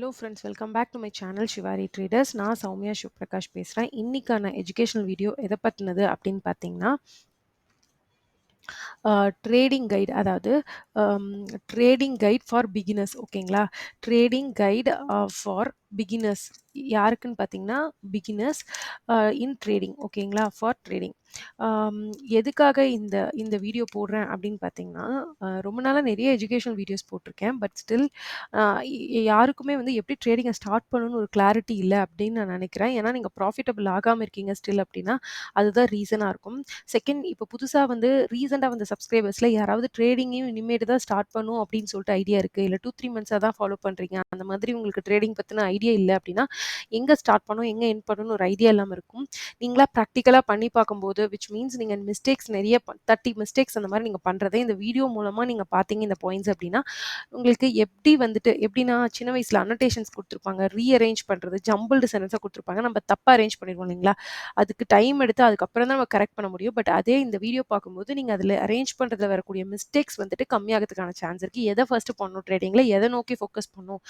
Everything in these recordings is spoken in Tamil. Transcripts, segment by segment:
Hello friends, welcome back to my channel Shivari traders. நான் சௌமியா சிவபிரகாஷ் பேசுகிறேன். இன்னைக்கான எஜுகேஷனல் வீடியோ எதை பற்றினது அப்படின்னு பார்த்தீங்கன்னா, ட்ரேடிங் கைடு, அதாவது ட்ரேடிங் கைட் ஃபார் பிகினர்ஸ். ஓகேங்களா? ட்ரேடிங் கைடு ஃபார் பிகினர்ஸ் யாருக்குன்னு பார்த்தீங்கன்னா, பிகினர்ஸ் இன் ட்ரேடிங். ஓகேங்களா? For trading. எதுக்காக இந்த இந்த வீடியோ போடுறேன் அப்படின்னு பார்த்தீங்கன்னா, ரொம்ப நாளாக நிறைய எஜுகேஷனல் வீடியோஸ் போட்டிருக்கேன். பட் ஸ்டில் யாருக்குமே வந்து எப்படி ட்ரேடிங்கை ஸ்டார்ட் பண்ணணும்னு ஒரு கிளாரிட்டி இல்லை அப்படின்னு நான் நினைக்கிறேன். ஏன்னா நீங்கள் ப்ராஃபிட்டபிள் ஆகாமல் இருக்கீங்க ஸ்டில் அப்படின்னா, அதுதான் ரீசனாக இருக்கும். செகண்ட், இப்போ புதுசாக வந்து ரீசெண்டாக வந்த சப்ஸ்கிரைபர்ஸில் யாராவது ட்ரேடிங்கையும் இனிமேட்டு தான் ஸ்டார்ட் பண்ணும் அப்படின்னு சொல்லிட்டு ஐடியா இருக்குது, இல்லை 2-3 மந்த்ஸாக தான் ஃபாலோ பண்ணுறீங்க, அந்த மாதிரி உங்களுக்கு ட்ரேடிங் பற்றின ஐடியா இல்லை அப்படின்னா, எங்கே ஸ்டார்ட் பண்ணணும் எங்கே எண்ட் பண்ணணும்னு ஒரு ஐடியா இல்லாமல் இருக்கும். நீங்களா ப்ராக்டிக்கலாக பண்ணி பார்க்கும்போது, விச் மீன்ஸ் நீங்கள் மிஸ்டேக்ஸ் நிறைய 30 மிஸ்டேக்ஸ் அந்த மாதிரி நீங்கள் பண்ணுறதை இந்த வீடியோ மூலமாக நீங்கள் பார்த்தீங்க இந்த பாயிண்ட்ஸ் அப்படின்னா, உங்களுக்கு எப்படி வந்துட்டு எப்படின்னா சின்ன வயசில் அன்னோட்டேஷன்ஸ் கொடுத்துருப்பாங்க, ரீஅரேஞ்ச் பண்ணுறது, ஜம்பிள்டு சென்டென்ஸாக கொடுத்துருப்பாங்க, நம்ம தப்பாக அரேஞ்ச் பண்ணிடுவோம் இல்லைங்களா? அதுக்கு டைம் எடுத்து அதுக்கப்புறம் தான் நம்ம கரெக்ட் பண்ண முடியும். பட் அதே இந்த வீடியோ பார்க்கும்போது நீங்கள் அதில் அரேஞ்ச் பண்ணுறதுல வரக்கூடிய மிஸ்டேக்ஸ் வந்துட்டு கம்மியாகிறதுக்கான சான்ஸ் இருக்குது. எதை ஃபர்ஸ்ட் பண்ணணும் ட்ரேடிங்கில், எதை நோக்கி ஃபோக்கஸ் பண்ணணும்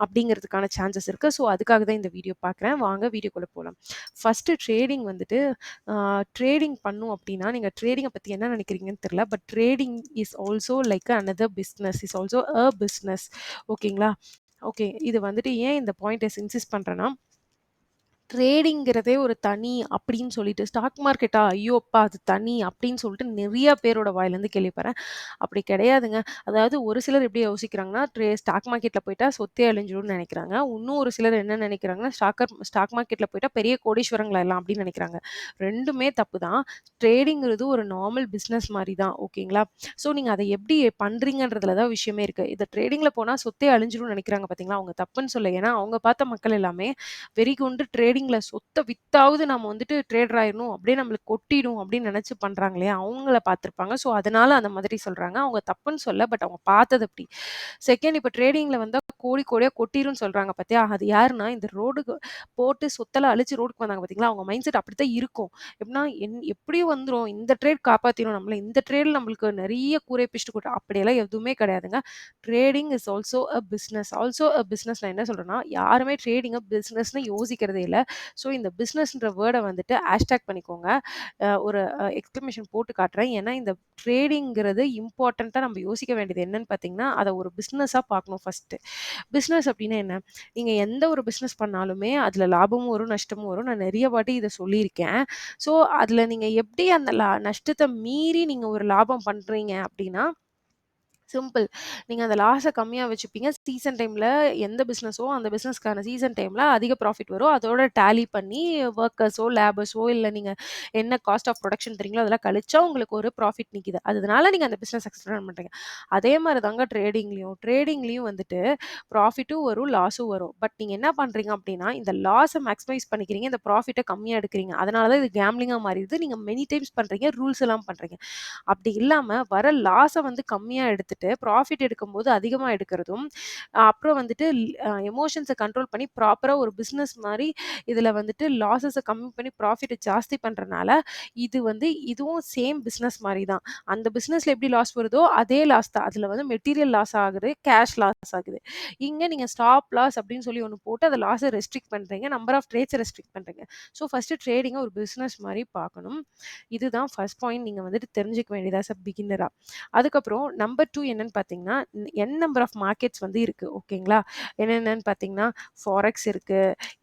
அப்படிங்கிறதுக்கான சான்சஸ் இருக்குது. ஸோ அதுக்காக தான் இந்த வீடியோ பார்க்குறேன். வாங்க வீடியோக்குள்ளே போகலாம். ஃபஸ்ட்டு ட்ரேடிங் வந்துட்டு ட்ரேடிங் பண்ணும் அப்படின்னா, நீங்கள் ட்ரேடிங்கை பற்றி என்ன நினைக்கிறீங்கன்னு தெரியல. But trading is also like another business, is also a business. ஓகேங்களா? ஓகே, இது வந்துட்டு ஏன் இந்த பாயிண்ட்டை இன்சிஸ்ட் பண்ணுறேன்னா, ட்ரேடிங்கிறதே ஒரு தனி அப்படின்னு சொல்லிட்டு, ஸ்டாக் மார்க்கெட்டா ஐயோ அப்பா அது தனி அப்படின்னு சொல்லிட்டு நிறைய பேரோட வாயிலேருந்து கேள்விப்படுறேன். அப்படி கிடையாதுங்க. அதாவது ஒரு சிலர் எப்படி யோசிக்கிறாங்கன்னா, ஸ்டாக் மார்க்கெட்டில் போயிட்டா சொத்தே அழிஞ்சிடும்னு நினைக்கிறாங்க. இன்னும் ஒரு சிலர் என்ன நினைக்கிறாங்கன்னா, ஸ்டாக் மார்க்கெட்டில் போயிட்டா பெரிய கோடீஸ்வரங்களா அப்படின்னு நினைக்கிறாங்க. ரெண்டுமே தப்பு தான். ட்ரேடிங்கிறது ஒரு நார்மல் பிஸ்னஸ் மாதிரி தான். ஓகேங்களா? ஸோ நீங்கள் அதை எப்படி பண்ணுறீங்கன்றதுல தான் விஷயமே இருக்குது. இதை ட்ரேடிங்கில் போனால் சொத்தே அழிஞ்சிடும்னு நினைக்கிறாங்க பார்த்தீங்களா, அவங்க தப்புன்னு சொல்ல. ஏன்னா அவங்க பார்த்த மக்கள் எல்லாமே வெறி கொண்டு ட்ரேடிங்ல சொத்த வித்தாவது நம்ம வந்துட்டு ட்ரேடர் ஆயிரணும், அப்படியே நம்மளுக்கு கொட்டிடும் அப்படின்னு நினைச்சு பண்றாங்க இல்லையா, அவங்கள பார்த்துருப்பாங்க. ஸோ அதனால அந்த மாதிரி சொல்றாங்க. அவங்க தப்புன்னு சொல்ல, பட் அவங்க பார்த்தது அப்படி. செகண்ட், இப்போ ட்ரேடிங்ல வந்தா கோடி கோடியா கொட்டிரும்னு சொல்றாங்க பார்த்தியா, அது யாருன்னா இந்த ரோடுக்கு போட்டு சொத்தெல்லாம் அழிச்சு ரோடுக்கு வந்தாங்க பார்த்தீங்களா, அவங்க மைண்ட் செட் அப்படித்தான் இருக்கும். எப்படின்னா எப்படியும் வந்துடும், இந்த ட்ரேட் காப்பாத்திரும் நம்மள, இந்த ட்ரேட்ல நம்மளுக்கு நிறைய கூரை பிச்சுட்டு கொட்டும், அப்படியெல்லாம் எதுவுமே கிடையாதுங்க. Trading is also a business. Also a business நான் என்ன சொல்றேன்னா, யாருமே ட்ரேடிங்கை பிஸ்னஸ்னு யோசிக்கிறதே இல்லை. ஸோ இந்த பிஸ்னஸ்ன்ற வேர்டை வந்துட்டு ஹேஷ்டேக் பண்ணிக்கோங்க. ஒரு எக்ஸ்க்ளமேஷன் போட்டு காட்டுறேன். ஏன்னா இந்த ட்ரேடிங்கிறது இம்பார்ட்டண்ட்டாக நம்ம யோசிக்க வேண்டியது என்னன்னு பார்த்தீங்கன்னா, அதை ஒரு பிஸ்னஸாக பார்க்கணும் ஃபர்ஸ்ட்டு. பிஸ்னஸ் அப்படின்னா என்ன? நீங்கள் எந்த ஒரு பிஸ்னஸ் பண்ணாலுமே அதில் லாபமும் வரும், நஷ்டமும் வரும். நான் நிறைய வாட்டி இதை சொல்லியிருக்கேன். ஸோ அதில் நீங்கள் எப்படி அந்த நஷ்டத்தை மீறி நீங்கள் ஒரு லாபம் பண்ணுறீங்க அப்படின்னா, சிம்பிள். நீங்க அந்த லாஸ கம்மியா வச்சுப்பீங்க. சீசன் டைம்ல எந்த பிசினஸோ அந்த பிசினஸ்க்கான சீசன் டைம்ல அதிக ப்ராஃபிட் வரும். அதோட டேலி பண்ணி வொர்க்கர்ஸோ, லேபர்ஸோ இல்ல நீங்க என்ன காஸ்ட் ஆஃப் புரொடக்ஷன் தரீங்களோ அதெல்லாம் கழிச்சா உங்களுக்கு ஒரு ப்ராஃபிட் நிக்குது. அதனால நீங்க அந்த பிசினஸ் எக்ஸ்டெண்ட் பண்றீங்க. அதே மாரி தாங்க ட்ரேடிங்லயும். ட்ரேடிங்லயும் வந்துட்டு ப்ராஃபிட்டும் வரும், லாஸும் வரும். பட் நீங்க என்ன பண்றீங்க அப்டின்னா, இந்த லாஸ மேக்ஸிமைஸ் பண்ணிக்கிறீங்க. இந்த ப்ராஃபிட்ட கம்மியா எடுக்கிறீங்க. அதனால தான் இது கேம்ப்லிங்கா மாறிடுது. நீங்க மெனி டைம்ஸ் பண்றீங்க. ரூல்ஸ் எல்லாம் பண்றீங்க. அப்படி இல்லாம வர லாஸ வந்து கம்மியா எடுத்துட்டு, ப்ராஃபிட் எடுக்கும்போது அதிகமா எடுக்கிறதும், அப்புறம் வந்துட்டு எமோஷன்ஸ கண்ட்ரோல் பண்ணி ப்ராப்பரா ஒரு பிசினஸ் மாரி இதுல வந்துட்டு லாஸஸ கம்மி பண்ணி ப்ராஃபிட்ட ஜாஸ்தி பண்றனால, இது வந்து இதுவும் சேம் பிசினஸ் மாரி தான். அந்த பிசினஸ்ல எப்படி லாஸ் வருதோ, அதே லாஸ் தான். அதுல வந்து மெட்டீரியல் லாஸ் ஆகுது, கேஷ் லாஸ் ஆகுது. இங்க நீங்க ஸ்டாப் லாஸ் அப்படின்னு சொல்லி ஒண்ணு போட்டு அந்த லாஸ ரெஸ்ட்ரிக்ட் பண்றீங்க. நம்பர் ஆஃப் ட்ரேட்ஸ ரெஸ்ட்ரிக்ட் பண்றீங்க. ஸோ ஃபர்ஸ்ட்டு ட்ரேடிங்க ஒரு பிசினஸ் மாரி பார்க்கணும். இதுதான் ஃபர்ஸ்ட் பாயிண்ட் நீங்க வந்துட்டு தெரிஞ்சுக்க வேண்டியது ஆஸ் அ பிகினரா. அதுக்கப்புறம் நம்பர் 2 என்னன்னு பார்த்தீங்கன்னா, நம்பர் ஆஃப் மார்க்கெட்ஸ் வந்து இருக்கு. ஓகேங்களா? என்னென்னன்னு பார்த்தீங்கன்னா, ஃபாரெக்ஸ் இருக்கு,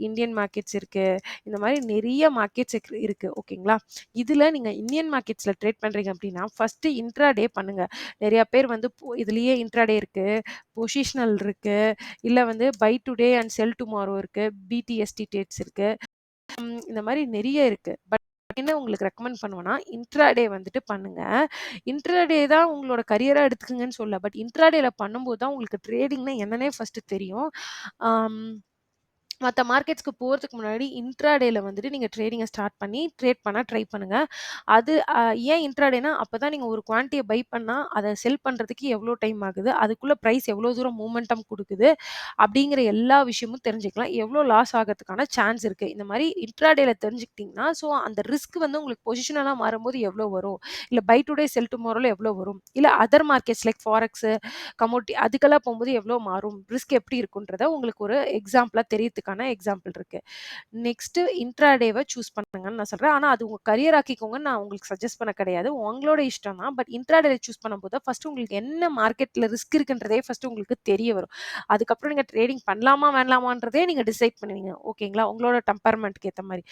இந்தியன் மார்க்கெட்ஸ் இருக்கு. இந்த மாரி நெறைய மார்க்கெட்ஸ் இருக்கு. ஓகேங்களா? இதுல நீங்க இந்தியன் மார்க்கெட்ஸ்ல ட்ரேட் பண்றீங்க அப்படின்னா, ஃபர்ஸ்ட்டு இன்ட்ராடே பண்ணுங்க. நெறைய பேர் வந்து இதுலயே இன்ட்ராடே இருக்கு, பொசிஷனல் இருக்கு, இல்ல வந்து buy today and sell tomorrow இருக்கு, பிடிஎஸ்டி ட்ரேட்ஸ் இருக்கு. இந்த மாரி நெறைய இருக்கு. பட் என்ன உங்களுக்கு ரெக்கமெண்ட் பண்ணுவேன்னா, இன்ட்ராடே வந்துட்டு பண்ணுங்க. இன்ட்ராடே தான் உங்களோட கரியரா எடுத்துக்கங்கன்னு சொல்லல. பட் இன்ட்ராடேல பண்ணும்போது தான் உங்களுக்கு ட்ரேடிங்னா என்னன்னே ஃபர்ஸ்ட்டு தெரியும். ஆம். மத்த மார்க்கெட்ஸ்க்கு போறதுக்கு முன்னாடி இன்ட்ராடேல வந்துட்டு நீங்க ட்ரேடிங்க ஸ்டார்ட் பண்ணி ட்ரேட் பண்ண ட்ரை பண்ணுங்க. அது ஏன் இன்ட்ராடேனா, அப்பதான் நீங்க ஒரு குவான்டிட்டிய பை பண்ணா, அத செல் பண்றதுக்கு எவ்ளோ டைம் ஆகுது, அதுக்குள்ள பிரைஸ் எவ்ளோ தூரம் மூமென்டம் குடுக்குது, அப்படிங்கிற எல்லா விஷயமும் தெரிஞ்சுக்கலாம். எவ்ளோ லாஸ் ஆகறதுக்கான சான்ஸ் இருக்கு. இந்த மாரி இன்ட்ராடேல தெரிஞ்சுக்கிட்டீங்கன்னா, ஸோ அந்த ரிஸ்க் வந்து உங்களுக்கு பொசிஷனலா மாறும்போது எவ்ளோ வரும்? இல்ல பை டுடே செல் டுமாரோல எவ்ளோ வரும்? இல்ல அதர் மார்க்கெட்ஸ் லைக் ஃபாரெக்ஸு, கமோடிட்டி அதுக்கெல்லாம் போம்போது எவ்ளோ மாறும்? ரிஸ்க் எப்படி இருக்குன்றத உங்களுக்கு ஒரு எக்ஸாம்பிளா தெரியறதுக்கான எக்ஸாம்பிள் இருக்கு. நெக்ஸ்ட்டு இன்ட்ராடேவ சூஸ் பண்ணுங்கன்னு நான் சொல்றேன். ஆனா அது உங்க கரியர் ஆக்கிக்கோங்கன்னு நான் உங்களுக்கு சஜெஸ்ட் பண்ண கிடையாது. உங்களோட இஷ்டம் தான். பட் இன்ட்ராடேல சூஸ் பண்ணும்போது தான் ஃபர்ஸ்ட்டு உங்களுக்கு என்ன மார்க்கெட்ல ரிஸ்க் இருக்குன்றதே ஃபர்ஸ்ட்டு உங்களுக்கு தெரிய வரும். அதுக்கப்புறம் நீங்க ட்ரேடிங் பண்ணலாமா, வேணாமான்றதே நீங்க டிசைட் பண்ணுவீங்க. ஓகேங்களா? உங்களோட டெம்பர்மெண்ட்க்கு ஏத்த மாரி.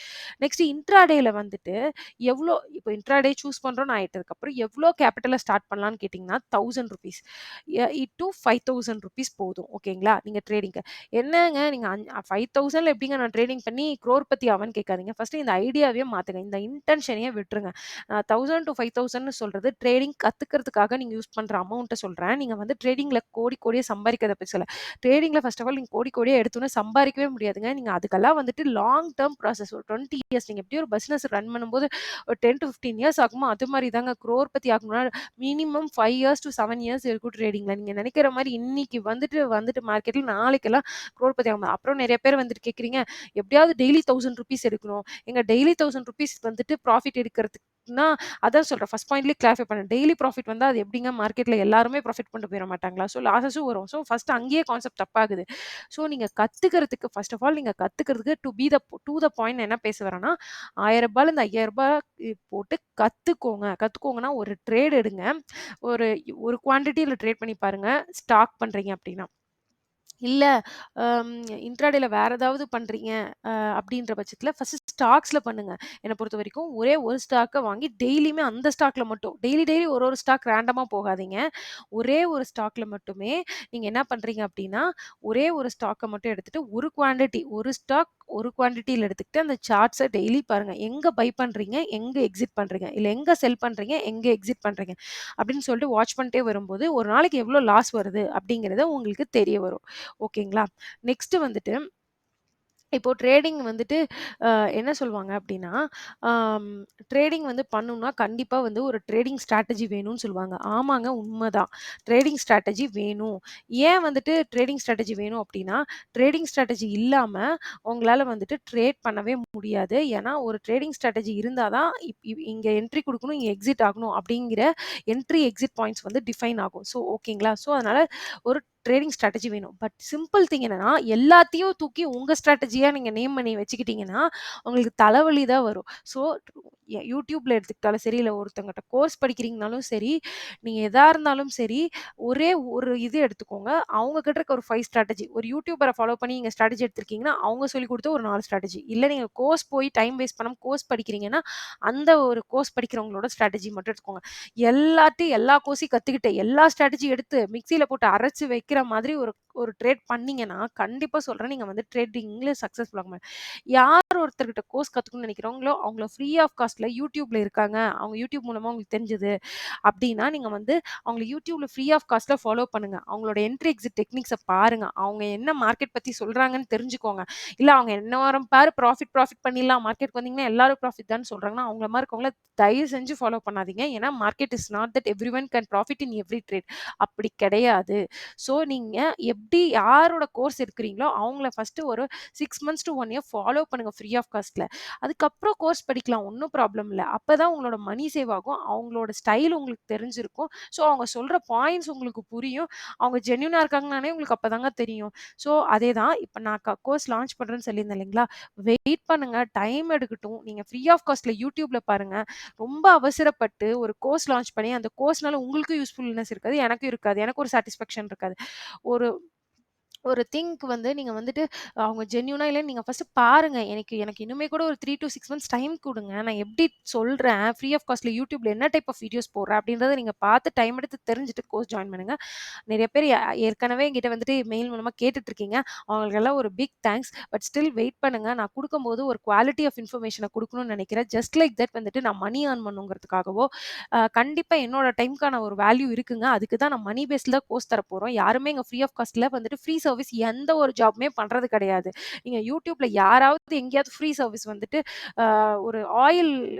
நெக்ஸ்ட் இன்ட்ராடேல வந்துட்டு இப்போ இன்ட்ராடே சூஸ் பண்றோம்னு ஆயிட்டதுக்கப்புறம் எவ்ளோ கேப்பிட்டல்ல ஸ்டார்ட் பண்ணலான்னு கேட்டீங்கன்னா, ₹1000 டூ ₹5000 போதும். ஓகேங்களா? நீங்க ட்ரேடிங்க்கு. என்னங்க நீங்க 5000ல எப்படிங்க நான் ட்ரேடிங் பண்ணி குரோர்பதி ஆவேன்னு கேட்காதீங்க. ஃபர்ஸ்ட்டு இந்த ஐடியாவே மாத்துங்க. இந்த இன்டென்ஷனயே விட்டுருங்க. 1000 டூ 5000ன்னு சொல்றது ட்ரேடிங் கத்துக்கிறதுக்காக நீங்க யூஸ் பண்ற அமௌண்ட்ட சொல்றேன். நீங்க வந்து ட்ரேடிங்ல கோடி கோடியா சம்பாரிக்கிறத பத்தி சொல்லல. ட்ரேடிங்ல ஃபர்ஸ்ட் ஆஃப் ஆல் நீங்க கோடி கோடியா எடுத்தோனே சம்பாரிக்கவே முடியாதுங்க. நீங்க அதுக்கெல்லாம் வந்துட்டு லாங் டெர்ம் ப்ராசஸ் ஒரு 20 இயர்ஸ் நீங்க எப்படியும் ஒரு பிசினஸ் ரன் பண்ணும்போது ஒரு 10 டூ 15 இயர்ஸ் ஆகுமோ, அது மாரி தாங்க குரோர்பதி ஆகணும்னா மினிமம் 5 இயர்ஸ் டூ 7 இயர்ஸ் இருக்கும் ட்ரேடிங்ல. நீங்க நினைக்கிற மாரி இன்னைக்கு வந்துட்டு வந்துட்டு மார்க்கெட்ல நாளைக்கெல்லாம் குரோர்பதி ஆகும். அப்புறம் நெறைய பேர் வந்துட்டு கேட்குறீங்க, எப்படியாவது டெய்லி ₹1000 எடுக்கணும். எங்க டெய்லி ₹1000 வந்துட்டு ப்ராஃபிட் எடுக்கிறதுக்குன்னா, அதான் சொல்றேன். ஃபர்ஸ்ட் பாயிண்ட்லயே கிளாரிஃபை பண்ணேன். டெய்லி ப்ராஃபிட் வந்தா அது எப்படிங்க மார்க்கெட்ல எல்லாருமே ப்ராஃபிட் பண்ணிட்டு போயிற மாட்டாங்களா? ஸோ லாஸஸும் வரும். ஸோ ஃபர்ஸ்ட் அங்கேயே கான்செப்ட் தப்பாகுது. ஸோ நீங்க கத்துக்கிறதுக்கு ஃபர்ஸ்ட் ஆஃப் ஆல் நீங்க கத்துக்கிறதுக்கு டூ த பாயிண்ட் என்ன பேச வரேன்னா, ரூ. 1000 இந்த ரூ. 5000 போட்டு கத்துக்கோங்க. கத்துக்கோங்கன்னா ஒரு ட்ரேட் எடுங்க. ஒரு ஒரு குவான்டிட்டில ட்ரேட் பண்ணி பாருங்க. ஸ்டாக் பண்றீங்க அப்படின்னா. இல்ல அம் இன்ட்ராடேல வேற ஏதாவது பண்றீங்க அப்படின்ற பட்சத்தில ஃபர்ஸ்ட் ஸ்டாக்ஸ்ல பண்ணுங்க. என்ன பொறுத்தவரைக்கும் ஒரே ஒரு ஸ்டாக்க வாங்கி டெய்லியுமே அந்த ஸ்டாக்ல மட்டும் டெய்லி ஒரு ஸ்டாக் ரேண்டமா போகாதீங்க. ஒரே ஒரு ஸ்டாக்ல மட்டுமே நீங்க என்ன பண்றீங்க அப்படின்னா, ஒரே ஒரு ஸ்டாக்க மட்டும் எடுத்துட்டு ஒரு குவான்டிட்டி ஒரு ஸ்டாக் ஒரு குவான்டிட்டில எடுத்துக்கிட்டு அந்த சார்ட்ஸ டெய்லி பாருங்க. எங்க பை பண்றீங்க? எங்க எக்ஸிட் பண்றீங்க? இல்ல எங்க செல் பண்றீங்க? எங்க எக்ஸிட் பண்றீங்க? அப்படின்னு சொல்லிட்டு வாட்ச் பண்ணிட்டே வரும்போது, ஒரு நாளைக்கு எவ்வளோ லாஸ் வருது அப்படிங்கிறது உங்களுக்கு தெரிய வரும். ஓகேங்களா? நெக்ஸ்ட் வந்துட்டு இப்போ ட்ரேடிங் வந்துட்டு அ என்ன சொல்லுவாங்க அப்டின்னா, ஆம் ட்ரேடிங் வந்து பண்ணணும்னா கண்டிப்பா வந்து ஒரு ட்ரேடிங் ஸ்ட்ராட்டஜி வேணும்னு சொல்லுவாங்க. ஆமாங்க உண்மதான். ட்ரேடிங் ஸ்ட்ராட்டஜி வேணும். ஏன் வந்துட்டு ட்ரேடிங் ஸ்ட்ராட்டஜி வேணும் அப்டின்னா, ட்ரேடிங் ஸ்ட்ராட்டஜி இல்லாம உங்களால வந்துட்டு ட்ரேட் பண்ணவே முடியாது. ஏன்னா ஒரு ட்ரேடிங் ஸ்ட்ராட்டஜி இருந்தா தான் இங்க என்ட்ரி குடுக்கணும், இங்க எக்ஸிட் ஆகணும் அப்டிங்கிற என்ட்ரி, எக்ஸிட் பாயிண்ட்ஸ் வந்து டிஃபைன் ஆகும். ஓகேங்களா? அதனால ஒரு ட்ரேடிங் ஸ்ட்ராட்டஜி வேணும். பட் சிம்பிள் திங் என்னன்னா, எல்லாத்தையும் தூக்கி உங்க ஸ்ட்ராட்டஜியா நீங்க நேம் பண்ணி வச்சுக்கிட்டீங்கன்னா, உங்களுக்கு தலைவலி தான் வரும். ஸோ YouTubeல எடுத்துக்கிட்டாலும் சரி, இல்ல ஒருத்தவங்கட்ட கோர்ஸ் படிக்கிறீங்கனாலும் சரி, நீங்க எதா இருந்தாலும் சரி, ஒரே ஒரு இது எடுத்துக்கோங்க. அவங்க கிட்ட இருக்க ஒரு 5 ஸ்ட்ராட்டஜி. ஒரு யூடியூபர ஃபாலோ பண்ணி நீங்க ஸ்ட்ராட்டஜி எடுத்திருக்கீங்கன்னா, அவங்க சொல்லிக் குடுத்த ஒரு 4 ஸ்ட்ராட்டஜி. இல்ல நீங்க கோர்ஸ் போய் டைம் வேஸ்ட் பண்ணாம கோர்ஸ் படிக்கிறீங்கன்னா, அந்த ஒரு கோர்ஸ் படிக்கிறவங்களோட ஸ்ட்ராட்டஜி மட்டும் எடுத்துக்கோங்க. எல்லா கோர்ஸையும் கத்துக்கிட்டு, எல்லா ஸ்ட்ராட்டஜி எடுத்து மிக்ஸியில போட்டு அரைச்சு வைக்கிற மாதிரி ஒரு ஒரு ட்ரேட் பண்ணீங்கன்னா, கண்டிப்பா சொல்றேன் நீங்க வந்து ட்ரேடிங்ல சக்சஸ்ஃபுல் ஆக யார் ஒருத்தர்கிட்ட கோர்ஸ் கத்துக்கணும்னு நினைக்கிறாங்களோ, அவங்கள ஃப்ரீ ஆஃப் காஸ்ட்ல YouTubeல இருக்காங்க. அவங்க YouTube மூலமா உங்களுக்கு தெரிஞ்சது அப்டின்னா, நீங்க வந்து அவங்கள YouTubeல ஃப்ரீ ஆஃப் காஸ்ட்ல ஃபாலோ பண்ணுங்க. அவங்களோட என்ட்ரி, எக்ஸிட் டெக்னிக்ஸ பாருங்க. அவங்க என்ன மார்க்கெட் பத்தி சொல்றாங்கன்னு தெரிஞ்சுக்கோங்க. இல்ல அவங்க என்ன வாரம் பாரு ப்ராஃபிட் பண்ணிடலாம். மார்க்கெட்க்கு வந்தீங்கன்னா எல்லாரும் ப்ராஃபிட் தான்னு சொல்றாங்கன்னா, அவங்கள மாரி இருக்கவங்கள தயவு செஞ்சு ஃபாலோ பண்ணாதீங்க. ஏன்னா market is not that everyone can profit in every trade. அப்படி கிடையாது. நீங்க எப்படி யாரோட கோர்ஸ் எடுக்கிறீங்களோ, அவங்கள ஃபர்ஸ்ட்டு ஒரு 6 மந்த்ஸ் டூ 1 இயர் ஃபாலோ பண்ணுங்க ஃப்ரீ ஆஃப் காஸ்ட்ல. அதுக்கப்புறம் கோர்ஸ் படிக்கலாம். ஒண்ணும் ப்ராப்ளம் இல்ல. அப்பதான் உங்களோட மணி சேவ் ஆகும். அவங்களோட ஸ்டைல் உங்களுக்கு தெரிஞ்சிருக்கும். அவங்க சொல்ற பாயிண்ட்ஸ் உங்களுக்கு புரியும். அவங்க ஜென்யூனா இருக்காங்கன்னாலே உங்களுக்கு அப்பதாங்க தெரியும். அதேதான் இப்ப நான் கோர்ஸ் லான்ச் பண்றேன்னு சொல்லியிருந்தேன் இல்லைங்களா? வெயிட் பண்ணுங்க. டைம் எடுக்கட்டும். நீங்க ஃப்ரீ ஆஃப் காஸ்ட்ல YouTubeல பாருங்க. ரொம்ப அவசரப்பட்டு ஒரு கோர்ஸ் லான்ச் பண்ணி, அந்த கோர்ஸ்னால உங்களுக்கும் யூஸ்ஃபுல்னஸ் இருக்காது. எனக்கும் இருக்காது. எனக்கு ஒரு சாட்டிஸ்ஃபேக்ஷன் இருக்காது. ஒரு ஒரு திங்க் வந்து நீங்க வந்துட்டு அவங்க ஜென்யூனா இல்லைன்னு நீங்க ஃபர்ஸ்ட் பாருங்க. எனக்கு எனக்கு இன்னுமே கூட ஒரு 3 டூ 6 மந்த்ஸ் டைம் குடுங்க. நான் எப்படி சொல்றேன், ஃப்ரீ ஆஃப் காஸ்ட்ல YouTubeல என்ன டைப் ஆஃப் வீடியோஸ் போடுறேன் அப்படின்றத நீங்க பார்த்து டைம் எடுத்து தெரிஞ்சுட்டு கோர்ஸ் ஜாயின் பண்ணுங்க. நெறைய பேர் ஏற்கனவே என்கிட்ட வந்துட்டு மெயில் மூலமா கேட்டுட்டு இருக்கீங்க. அவங்களுக்கெல்லாம் ஒரு big thanks. But still wait பண்ணுங்க. நான் குடுக்கும்போது ஒரு குவாலிட்டி ஆஃப் இன்ஃபர்மேஷன குடுக்கணும்னு நெனைக்கிறேன். ஜஸ்ட் லைக் தட் வந்துட்டு நான் மணி ஏர்ன் பண்ணணுங்கிறதுக்காகவோ, கண்டிப்பா என்னோட டைம்க்கான ஒரு வேல்யூ இருக்குங்க. அதுக்கு தான் நான் மணி பேஸ்ல தான் கோர்ஸ் தரப்போறோம். யாருமே இங்க ஃப்ரீ ஆஃப் காஸ்ட்ல வந்துட்டு ஃப்ரீ சர்வீஸ் எந்த ஒரு ஜாப்புமே பண்றது கிடையாது. நீங்க YouTubeல யாராவது எங்கேயாவது ஃப்ரீ சர்வீஸ் வந்துட்டு ஒரு ஆயில்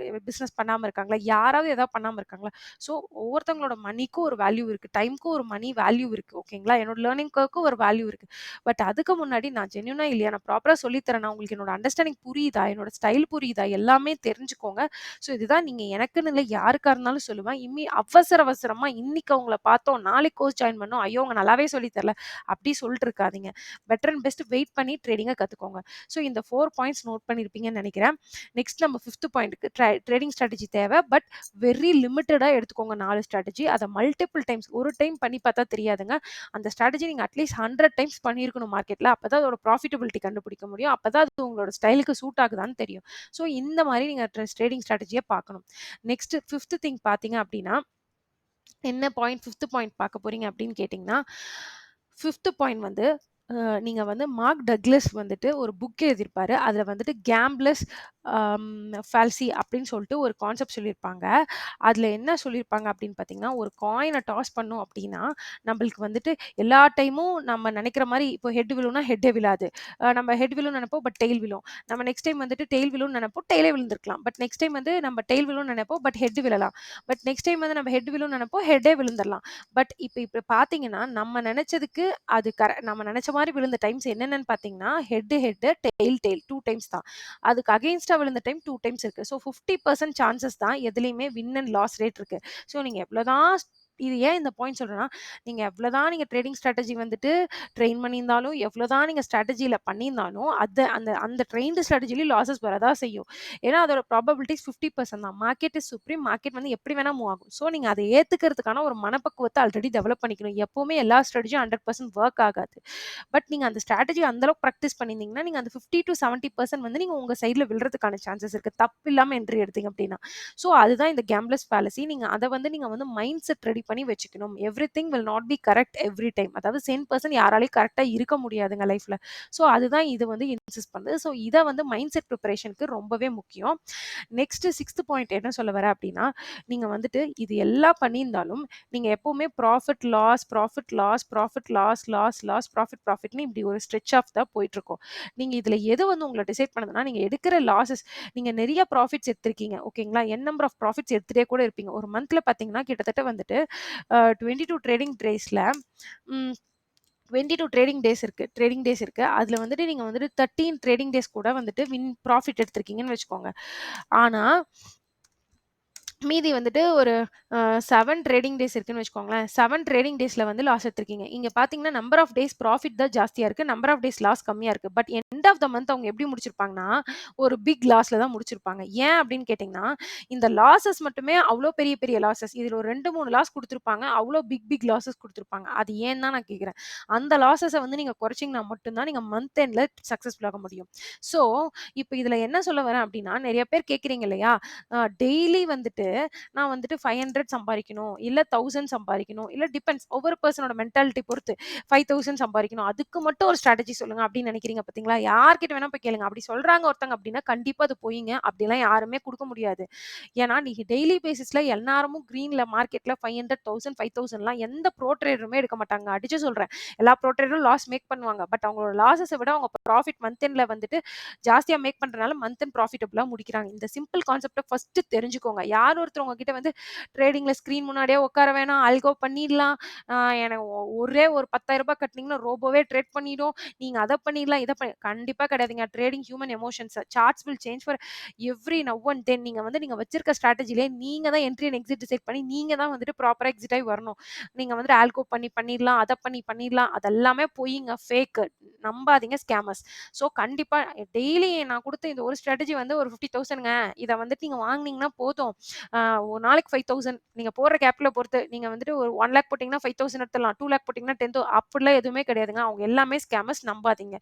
பிசினஸ் பண்ணாம இருக்காங்களா? யாராவது ஏதாவது பண்ணாம இருக்காங்களா? ஸோ ஒவ்வொருத்தவங்களோட மணிக்கும் ஒரு வேல்யூ இருக்கு. டைம்க்கும் ஒரு மணி வேல்யூ இருக்கு. ஓகேங்களா? என்னோட லேர்னிங் கர்வ்க்கும் ஒரு வேல்யூ இருக்கு. பட் அதுக்கு முன்னாடி நான் ஜென்யூனா இல்லையா? நான் ப்ராப்பரா சொல்லி தரேனா? உங்களுக்கு என்னோட அண்டர்ஸ்டாண்டிங் புரியுதா? என்னோட ஸ்டைல் புரியுதா? எல்லாமே தெரிஞ்சுக்கோங்க. ஸோ இதுதான் நீங்க எனக்குன்னு இல்ல யாருக்கா இருந்தாலும் சொல்லுவேன். அவசர அவசரமா இன்னைக்கு அவங்கள பார்த்தோம், நாளைக்கு கோர்ஸ் ஜாயின் பண்ணோம். ஐயோ! அவங்க நல்லாவே சொல்லி தரல. அப்படி சொல்லிட்டு இருக்காதீங்க. பெட்டர் அண்ட் பெஸ்ட் வெயிட் பண்ணி ட்ரேடிங்க கத்துக்கோங்க. ஸோ இந்த 4 பாயிண்ட்ஸ் நோட் பண்ணியிருப்பீங்கன்னு நினைக்கிறேன். நெக்ஸ்ட் நம்ம 5த் பாயிண்ட்க்கு ட்ரேடிங் ஸ்ட்ராட்டஜி தேவை. பட் வெரி லிமிட்டடா எடுத்துக்கோங்க 4 ஸ்ட்ராட்டஜி. அத மல்டிபிள் டைம்ஸ் ஒரு டைம் பண்ணி பார்த்தா தெரியாதுங்க. அந்த ஸ்ட்ராட்டஜி நீங்க அட்லீஸ்ட் 100 டைம்ஸ் பண்ணியிருக்கணும் மார்க்கெட்ல. அப்பதான் அதோட ப்ராஃபிட்டபிலிட்டி கண்டுபிடிக்க முடியும். அப்பதான் அது உங்களோட ஸ்டைலுக்கு சூட் ஆகுதான்னு தெரியும். ஸோ இந்த மாரி நீங்க ட்ரேடிங் ஸ்ட்ராட்டஜிய பார்க்கணும். நெக்ஸ்ட் 5த் திங் பார்த்தீங்க அப்படின்னா, என்ன பாயிண்ட் 5த் பாயிண்ட் பார்க்க போறீங்க அப்படின்னு கேட்டிங்கன்னா, 5த் பாயிண்ட் வந்து நீங்க வந்து மார்க் டக்ளஸ் வந்துட்டு ஒரு புக் எழுதியிருப்பாரு. அதுல வந்துட்டு கேம்ப்லர்ஸ் ஃபால்சி அப்படின்னு சொல்லிட்டு ஒரு கான்செப்ட் சொல்லியிருப்பாங்க. அதுல என்ன சொல்லியிருப்பாங்க அப்படின்னு பார்த்தீங்கன்னா, ஒரு காயின டாஸ் பண்ணோம் அப்படின்னா, நம்மளுக்கு வந்துட்டு எல்லா டைமும் நம்ம நினைக்கிற மாரி இப்போ ஹெட் விழும்னா ஹெட்டே விழாது. நம்ம ஹெட் விழும்னு நினைப்போம். பட் டெயில் விழும். நம்ம நெக்ஸ்ட் டைம் வந்துட்டு டெயில் விழும்னு நினைப்போம். டெயிலே விழுந்திருக்கலாம். பட் நெக்ஸ்ட் டைம் வந்து நம்ம டெயில் விழும்னு நினைப்போம். பட் ஹெட் விழலாம். பட் நெக்ஸ்ட் டைம் வந்து நம்ம ஹெட் விழும்னு நினைப்போம். ஹெட்டே விழுந்துரலாம். பட் இப்ப பார்த்தீங்கன்னா, நம்ம நெனச்சதுக்கு அது நம்ம நெனச்ச மாரி விழுந்த டைம்ஸ் என்னென்னன்னு பார்த்தீங்கன்னா, ஹெட், டெயில் 2 டைம்ஸ் தான். அதுக்கு அகைன்ஸ்ட்டா விழுந்த டைம் 2 டைம்ஸ் இருக்கு. ஸோ 50% சான்சஸ் தான் எதுலயுமே வின் அண்ட் லாஸ் ரேட் இருக்கு. ஸோ நீங்க எவ்வளோதான் இது ஏன் இந்த பாயிண்ட் சொல்றேன்னா, நீங்க எவ்வளோதான் நீங்க ட்ரேடிங் ஸ்ட்ராட்டஜி வந்துட்டு ட்ரெயின் பண்ணியிருந்தாலும், எவ்வளோதான் நீங்க ஸ்ட்ராட்டஜில பண்ணியிருந்தாலும், அந்த அந்த ட்ரெயின்டு ஸ்ட்ராட்டஜிலயும் லாஸஸ் வரதான் செய்யும். ஏன்னா அதோட ப்ராபபிலிட்டிஸ் 50% தான். Market is supreme. மார்க்கெட் வந்து எப்படி வேணா மூவ் ஆகும். ஸோ நீங்க அத ஏத்துக்கிறதுக்கான ஒரு மனப்பக்குவத்த ஆல்ரெடி டெவலப் பண்ணிக்கணும். எப்பவுமே எல்லா ஸ்ட்ராட்டஜியும் 100% வொர்க் ஆகாது. பட் நீங்க அந்த ஸ்ட்ராட்டஜி அந்த அளவுக்கு பிராக்டிஸ் பண்ணியிருந்தீங்கன்னா, நீங்க அந்த 50-70% வந்து நீங்க உங்க சைட்ல விழுறதுக்கான சான்சஸ் இருக்கு. தப்பு இல்லாம என்ட்ரி எடுத்தீங்க அப்படின்னா. ஸோ அதுதான் இந்த கேம்ப்லர்ஸ் ஃபாலசி. நீங்க அத வந்து மைண்ட் செட் ரெடி பண்ணி வச்சுக்கணும். Everything will not be correct every time. அதாவது 100% யாராலயும் கரெக்ட்டா இருக்க முடியாதுங்க லைஃப்ல. ஸோ அதுதான் இது வந்து இன்சிஸ்ட் பண்ணுது. ஸோ இத வந்து மைண்ட் செட் ப்ரிப்பரேஷனுக்கு ரொம்பவே முக்கியம். நெக்ஸ்ட் 6த் பாயிண்ட் என்ன சொல்ல வரேன் அப்படின்னா, நீங்க வந்துட்டு இது எல்லாம் பண்ணியிருந்தாலும், நீங்க எப்பவுமே profit, loss, profit, loss, profit, loss, loss, loss, ப்ராஃபிட்ன்னு இப்படி ஒரு ஸ்ட்ரெச் ஆஃப் தான் போயிட்டுருக்கும். நீங்க இதுல எது வந்து உங்கள டிசைட் பண்ணுதுன்னா, நீங்க எடுக்கிற லாஸஸ் நீங்க நெறைய ப்ராஃபிட்ஸ் எடுத்திருக்கீங்க. ஓகேங்களா? நம்பர் ஆஃப் ப்ராஃபிட்ஸ் எடுத்துட்டே கூட இருப்பீங்க. ஒரு மந்த்ல பார்த்தீங்கன்னா, கிட்டத்தட்ட வந்துட்டு 22 ட்ரேடிங் டேஸ்ல ம் 22 ட்ரேடிங் டேஸ் இருக்கு. அதுல வந்துட்டு நீங்க வந்துட்டு 13 ட்ரேடிங் டேஸ் கூட வந்துட்டு ப்ராஃபிட் எடுத்திருக்கீங்கன்னு வச்சுக்கோங்க. ஆனா மீதி வந்துட்டு ஒரு 7 ட்ரேடிங் டேஸ் இருக்குன்னு வச்சுக்கோங்களேன். 7 ட்ரேடிங் டேஸ்ல வந்து லாஸ் எடுத்திருக்கீங்க. இங்க பார்த்தீங்கன்னா, நம்பர் ஆஃப் டேஸ் ப்ராஃபிட் தான் ஜாஸ்தியா இருக்கு. நம்பர் ஆஃப் டேஸ் லாஸ் கம்மியா இருக்கு. But end of the month அவங்க எப்படி முடிச்சிருப்பாங்கன்னா, ஒரு பிக் லாஸ்ல தான் முடிச்சிருப்பாங்க. ஏன் அப்படின்னு கேட்டீங்கன்னா, இந்த லாஸஸ் மட்டுமே அவ்ளோ பெரிய பெரிய லாஸஸ். இதுல ஒரு 2, 3 லாஸ் குடுத்திருப்பாங்க. அவ்ளோ பிக் லாஸஸ் குடுத்திருப்பாங்க. அது ஏன்னு தான் நான் கேட்கிறேன். அந்த லாஸஸ வந்து நீங்க குறைச்சீங்கன்னா மட்டும் தான் நீங்க மந்த் எண்ட்ல சக்சஸ்ஃபுல் ஆக முடியும். ஸோ, இப்ப இதுல என்ன சொல்ல வரேன் அப்படின்னா, நெறைய பேர் கேட்கிறீங்க இல்லையா? டெய்லி வந்துட்டு நான் வந்துட்டு 500 சம்பாரிக்கணும், இல்ல 1000 சம்பாரிக்கணும், இல்ல டிபெண்ட்ஸ் ஒவ்வொரு பெர்சனோட மென்டாலிட்டி பொறுத்து 5000 சம்பாரிக்கணும். அதுக்கு மட்டும் ஒரு ஸ்ட்ராட்டஜி சொல்லுங்க அப்படின்னு நினைக்கிறீங்க பார்த்தீங்களா? யார்கிட்ட வேணா போய் கேளுங்க. அப்படி சொல்றாங்க ஒருத்தங்க அப்படின்னா, கண்டிப்பா அது பொய்ங்க. அப்படிலாம் யாருமே குடுக்க முடியாது. ஏன்னா, நீங்க டெய்லி பேசிஸ்ல எல்லாரும் கிரீன்ல மார்க்கெட்ல 500, 1000, 5000லாம் எந்த ப்ரோ ட்ரேடருமே எடுக்க மாட்டாங்க. அடிச்சு சொல்றேன். எல்லா ப்ரோ ட்ரேடரும் லாஸ் மேக் பண்ணுவாங்க. பட் அவங்களோட லாஸஸ விட அவங்க ப்ராஃபிட் மந்த் எண்ட்ல வந்துட்டு ஜாஸ்தியா மேக் பண்றனால மந்த் எண்ட் ப்ராஃபிட்டபிளா முடிக்கிறாங்க. இந்த சிம்பிள் கான்செப்ட்ட ஃபர்ஸ்ட் தெரிஞ்சுக்கோங்க. யார் ஒருத்தர் உங்ககிட்ட வந்து ட்ரேடிங்ல ஸ்க்ரீன் முன்னாடியே உட்கார வேணாம், ஆல்கோ பண்ணிடலாம். எனக்கு ஒரே ஒரு ரூ. 10,000 கட்டுனீங்கன்னா ரோபோவே ட்ரேட் பண்ணிடும். நீங்க அத பண்ணிடலாம், கண்டிப்பா கிடையாதுங்க. Trading human emotions. Charts will change for every now and then. நீங்க வச்சிருக்க ஸ்ட்ராட்டஜிலே நீங்க தான் என்ட்ரி அண்ட் எக்ஸிட் டிசைட் பண்ணி நீங்க தான் வந்துட்டு ப்ராப்பரா எக்ஸிட் ஆகி வரணும். நீங்க வந்துட்டு ஆல்கோ பண்ணிடலாம், அத பண்ணிடலாம். அதெல்லாமே பொய்ங்க, ஃபேக். நம்பாதீங்க ஸ்கேமர்ஸ். ஸோ கண்டிப்பா டெய்லி நான் குடுத்த இந்த ஒரு ஸ்ட்ராட்டஜி வந்து ஒரு 50,000ங்க. இத வந்துட்டு நீங்க வாங்குனீங்கன்னா போதும். ஒரு நாளைக்கு 5,000 நீங்க போடுற கேப்ல பொறுத்து. நீங்க வந்துட்டு ஒரு 1,00,000 போட்டீங்கன்னா 5,000 எடுத்துடலாம். 2,00,000 போட்டீங்கன்னா 10,000 அப்படிலாம் எதுவுமே கிடையாதுங்க. அவங்க எல்லாமே ஸ்கேமர்ஸ் நம்பாதீங்க.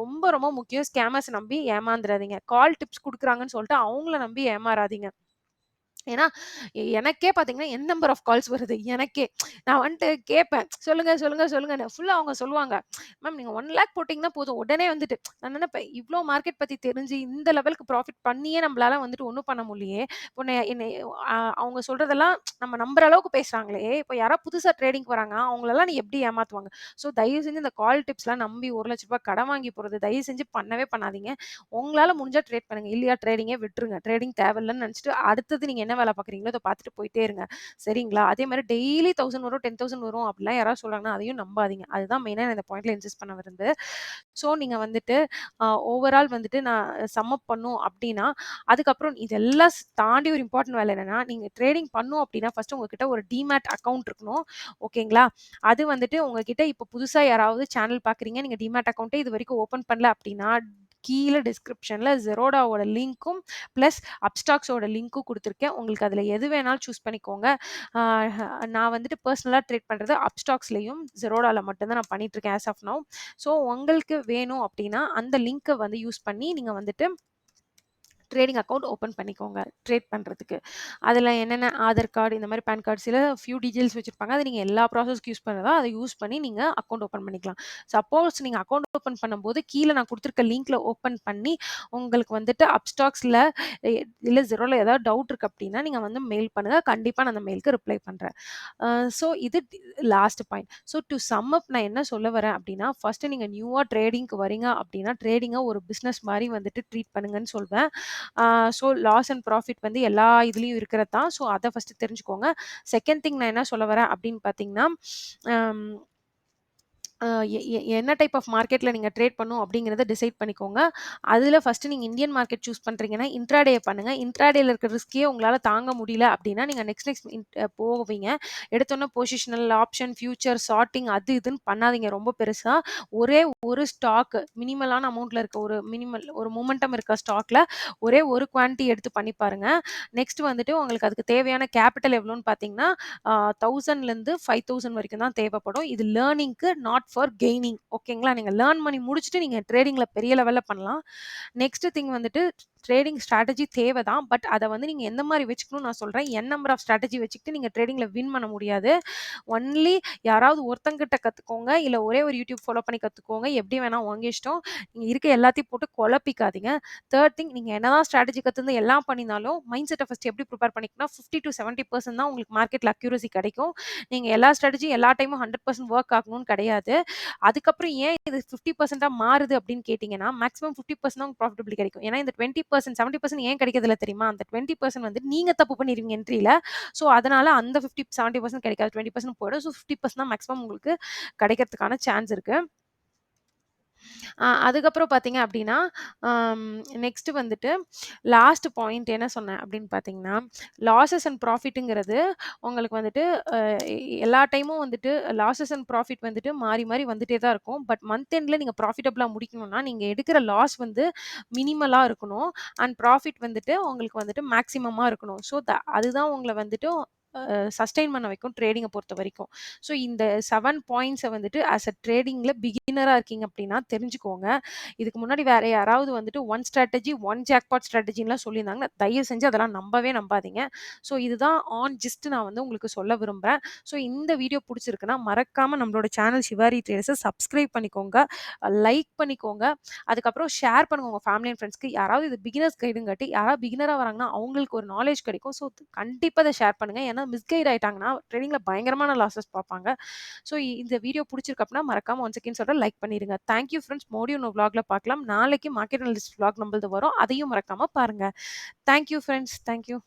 ரொம்ப ரொம்ப முக்கியம் ஸ்கேமர்ஸ் நம்பி ஏமாந்துறாதீங்க. கால் டிப்ஸ் குடுக்குறாங்கன்னு சொல்லிட்டு அவங்கள நம்பி ஏமாறாதீங்க. ஏன்னா, எனக்கே பார்த்தீங்கன்னா, நம்பர் ஆஃப் கால்ஸ் வருது. எனக்கே. நான் வந்துட்டு கேட்பேன். "சொல்லுங்க, சொல்லுங்க, சொல்லுங்கன்னு." ஃபுல்லா அவங்க சொல்லுவாங்க. "மேம் நீங்க 1,00,000 போட்டீங்கன்னா போதும்." உடனே வந்துட்டு நான் நெனப்பேன், "இவ்ளோ மார்க்கெட் பத்தி தெரிஞ்சு, இந்த லெவலுக்கு ப்ராஃபிட் பண்ணியே நம்மளால வந்துட்டு ஒண்ணும் பண்ண முடியலையே. உன்னை என்னை அவங்க சொல்றதெல்லாம் நம்ம நம்புற அளவுக்கு பேசுறாங்களே, இப்ப யாராவது புதுசா ட்ரேடிங்க்கு வராங்க, அவங்களலாம் நீ எப்படி ஏமாத்துவாங்க?" ஸோ தயவு செஞ்சு இந்த கால் டிப்ஸ்லாம் நம்பி ரூ. 1,00,000 கடன் வாங்கி போறது தயவு செஞ்சு பண்ணவே பண்ணாதீங்க. உங்களால முடிஞ்சா ட்ரேட் பண்ணுங்க. இல்லையா ட்ரேடிங்கே விட்டுருங்க. ட்ரேடிங் தேவையில்லன்னு நெனச்சுட்டு, அடுத்தது நீங்க என்ன வேல பார்க்குறீங்களோ, அத பார்த்துட்டு போயிட்டே இருங்க. சரிங்களா? அதே மாரி டெய்லி 1000 வரும், 10,000 வரும் அப்படிலாம் யாராவது சொல்றாங்கன்னா, அதையும் நம்பாதீங்க. அதுதான் மெயினா நான் இந்த பாயிண்ட்ல இன்சிஸ்ட் பண்ண விரும்புது. ஸோ நீங்க வந்துட்டு ஓவரால் வந்துட்டு நான் சம் அப் பண்ணும் அப்படின்னா, அதுக்கப்புறம் இதெல்லாம் தாண்டி ஒரு இம்பார்ட்டன்ட் வேலை என்னன்னா, நீங்க ட்ரேடிங் பண்ணணும் அப்படின்னா, ஃபர்ஸ்ட்டு உங்ககிட்ட ஒரு டீமேட் அக்கவுண்ட் இருக்கணும். ஓகேங்களா? அது வந்துட்டு உங்ககிட்ட இப்ப புதுசா யாராவது சேனல் பார்க்குறீங்க, நீங்க டீமேட் அக்கவுண்டே இதுவரைக்கும் ஓப்பன் பண்ணல அப்படின்னா, கீழ டிஸ்கிரிப்ஷன்ல Zerodhaவோட லிங்க்கும், பிளஸ் அப்ஸ்டாக்ஸோட லிங்க்கும் குடுத்துருக்கேன். உங்களுக்கு அதுல எது வேணாலும் சூஸ் பண்ணிக்கோங்க. ஆ நான் வந்துட்டு பெர்சனலா ட்ரேட் பண்றது அப்ஸ்டாக்ஸ்லயும், Zerodhaல மட்டும் தான் நான் பண்ணிட்டுருக்கேன் ஆஸ் ஆஃப் நவ். ஸோ உங்களுக்கு வேணும் அப்டின்னா, அந்த லிங்க்க வந்து யூஸ் பண்ணி நீங்க வந்துட்டு ட்ரேடிங் அக்கவுண்ட் ஓப்பன் பண்ணிக்கோங்க. ட்ரேட் பண்றதுக்கு. அதுல என்னென்ன ஆதார் கார்டு இந்த மாரி பான் கார்டு சில ஃபியூ டீட்டெயில்ஸ் வச்சிருப்பாங்க. அத நீங்க எல்லா ப்ராசஸ்க்கு யூஸ் பண்ணதா அத யூஸ் பண்ணி நீங்க அக்கவுண்ட் ஓப்பன் பண்ணிக்கலாம். சப்போஸ் நீங்க அக்கவுண்ட் ஓப்பன் பண்ணும்போது கீழ நான் குடுத்துருக்க லிங்க்ல ஓப்பன் பண்ணி உங்களுக்கு வந்துட்டு அப்ஸ்டாக்ஸ்ல எ இல்ல Zeroல ஏதாவது டவுட் இருக்கு அப்டின்னா, நீங்க வந்து மெயில் பண்ணுங்க. கண்டிப்பா நான் அந்த மெயிலுக்கு ரிப்ளை பண்றேன். ஸோ இது last point. So to sum up நான் என்ன சொல்ல வரேன் அப்டின்னா, ஃபர்ஸ்ட்டு நீங்க நியூவா ட்ரேடிங்க்கு வரீங்க அப்டின்னா, ட்ரேடிங்க ஒரு பிசினஸ் மாரி வந்துட்டு ட்ரீட் பண்ணுங்கன்னு சொல்வேன். ஸோ லாஸ் அண்ட் ப்ராஃபிட் வந்து எல்லா இதுலயும் இருக்கிறது தான். ஸோ அத ஃபர்ஸ்ட்டு தெரிஞ்சுக்கோங்க. செகண்ட் திங் நான் என்ன சொல்ல வரேன் அப்டின்னு பார்த்தீங்கன்னா, அம் அ எ எ என்ன டைப் ஆஃப் மார்க்கெட்ல நீங்க ட்ரேட் பண்ணணும் அப்படிங்கிறத டிசைட் பண்ணிக்கோங்க. அதுல ஃபர்ஸ்ட்டு நீங்க இந்தியன் மார்க்கெட் சூஸ் பண்றீங்கன்னா, இன்ட்ராடே பண்ணுங்க. இன்ட்ராடேல இருக்க ரிஸ்கயே உங்களால தாங்க முடியல அப்படின்னா, நீங்க நெக்ஸ்ட் போவீங்க. எடுத்தோனே பொசிஷனல், ஆப்ஷன், ஃபியூச்சர், ஷார்ட்டிங் அது இதுன்னு பண்ணாதீங்க ரொம்ப பெருசா. ஒரே ஒரு ஸ்டாக் மினிமலான அமௌண்ட்ல இருக்க ஒரு மொமெண்டம் இருக்க ஸ்டாக்ல ஒரே ஒரு குவான்டிட்டி எடுத்து பண்ணி பாருங்க. நெக்ஸ்ட் வந்துட்டு உங்களுக்கு அதுக்கு தேவையான கேப்பிட்டல் எவ்வளோன்னு பார்த்தீங்கன்னா, 1000லேருந்து 5000 வரைக்கும் தான் தேவைப்படும். இது லேர்னிங்க்கு நாட் ஃபார் கெய்னிங். ஓகேங்களா? நீங்க லேர்ன் பண்ணி முடிச்சுட்டு நீங்க ட்ரேடிங்ல பெரிய லெவல்ல பண்ணலாம். நெக்ஸ்ட் திங் வந்துட்டு ட்ரேடிங் ஸ்ட்ராட்டஜி தேவை தான். பட் அத வந்து நீங்க எந்த மாரி வச்சுக்கணும்னு நான் சொல்றேன். நம்பர் ஆஃப் ஸ்ட்ராட்டஜி வச்சுக்கிட்டு நீங்க ட்ரேடிங்ல வின் பண்ண முடியாது. ஒன்லி யாராவது ஒருத்தங்கிட்ட கத்துக்கோங்க. இல்ல ஒரே ஒரு யூடியூப் ஃபாலோ பண்ணி கத்துக்கோங்க. எப்படி வேணா உங்க இஷ்டம். நீங்க இருக்க எல்லாத்தையும் போட்டு குழப்பிக்காதீங்க. தேர்ட் திங் நீங்க என்னதான் ஸ்ட்ராட்டஜி கத்துருந்து எல்லாம் பண்ணினாலும், மைண்ட் செட்ட ஃபர்ஸ்ட் எப்படி ப்ரிப்பேர் பண்ணிக்கணும்னா 50-70% தான் உங்களுக்கு மார்க்கெட்ல அக்யூரசி கிடைக்கும். நீங்க எல்லா ஸ்ட்ராட்டஜியும் எல்லா டைமும் 100% வொர்க் ஆகணும்னு கிடையாது. அதுக்கப்புறம் ஏன் இது 50%ஆ மாறுது அப்படின்னு கேட்டீங்கன்னா, மேக்ஸிமம் 50% தான் ப்ராஃபிட்டபிலிட்டி கிடைக்கும். ஏன்னா இந்த 20% 70% ஏன் கிடைக்கிறதில்ல தெரியுமா? அந்த 20% வந்து நீங்க தப்பு பண்ணிருவீங்க என்ட்ரில. ஸோ அதனால அந்த 50 70% கிடைக்காது. 20% போயிடும். ஸோ 50% தான் மேக்ஸிமம் உங்களுக்கு கிடைக்கிறதுக்கான சான்ஸ் இருக்கு. அதுக்கப்புறம் பார்த்தீங்க அப்டின்னா, அம் நெக்ஸ்ட் வந்துட்டு லாஸ்ட் பாயிண்ட் என்ன சொன்னேன் அப்டின்னு பார்த்தீங்கன்னா, லாஸஸ் அண்ட் ப்ராஃபிட்ங்கிறது உங்களுக்கு வந்துட்டு அ எல்லா டைமும் வந்துட்டு லாஸஸ் அண்ட் ப்ராஃபிட் வந்துட்டு மாறி, மாறி வந்துட்டே தான் இருக்கும். பட் மந்த் எண்ட்ல நீங்க ப்ராஃபிட்டபிளா முடிக்கணும்னா, நீங்க எடுக்கிற லாஸ் வந்து மினிமலா இருக்கணும். அண்ட் ப்ராஃபிட் வந்துட்டு உங்களுக்கு வந்துட்டு மேக்ஸிமமா இருக்கணும். ஸோ அதுதான் உங்கள வந்துட்டு சஸ்டெயின் பண்ண வைக்கும் ட்ரேடிங்க பொறுத்தவரைக்கும். ஸோ இந்த 7 பாயிண்ட்ஸ வந்துட்டு ஆஸ் அ ட்ரேடிங்ல பிகினரா இருக்கீங்க அப்டின்னா தெரிஞ்சுக்கோங்க. இதுக்கு முன்னாடி வேற யாராவது வந்துட்டு ஒன் ஸ்ட்ராட்டஜி, ஒன் ஜாக்பாட் ஸ்ட்ராட்டஜின்லாம் சொல்லியிருந்தாங்கன்னா, தயவு செஞ்சு அதெல்லாம் நம்பவே நம்பாதீங்க. ஸோ இதுதான் ஜஸ்ட் நான் வந்து உங்களுக்கு சொல்ல விரும்புறேன். ஸோ இந்த வீடியோ புடிச்சிருக்குன்னா, மறக்காம நம்மளோட சேனல் சிவாரி ட்ரேடர்ஸ சப்ஸ்கிரைப் பண்ணிக்கோங்க. லைக் பண்ணிக்கோங்க. அதுக்கப்புறம் ஷேர் பண்ணுங்க உங்க ஃபேமிலி அண்ட் ஃபிரெண்ட்ஸ்க்கு. யாராவது இது பிகினர்ஸ் கைடுங்காட்டி யாராவது பிகினரா வராங்கன்னா, அவங்களுக்கு ஒரு நாலேட்ஜ் கிடைக்கும். ஸோ கண்டிப்பா இத ஷேர் பண்ணுங்க. ஏன்னா மிஸ்கைட் ஆயிட்டாங்கன்னா, ட்ரேடிங்ல பயங்கரமான லாஸஸ் பார்ப்பாங்க. ஸோ இந்த வீடியோ புடிச்சிருக்கு அப்டின்னா, மறக்காம ஒன்ஸ் அகைன் சொல்றேன் லைக் பண்ணிருங்க. Thank you friends. மறுபடியும் இன்னொரு விளாக்ல பார்க்கலாம். நாளைக்கு மார்க்கெட் அனலிஸ்ட் விளாக் நம்மளது வரும். அதையும் மறக்காம பாருங்க. Thank you friends. Thank you.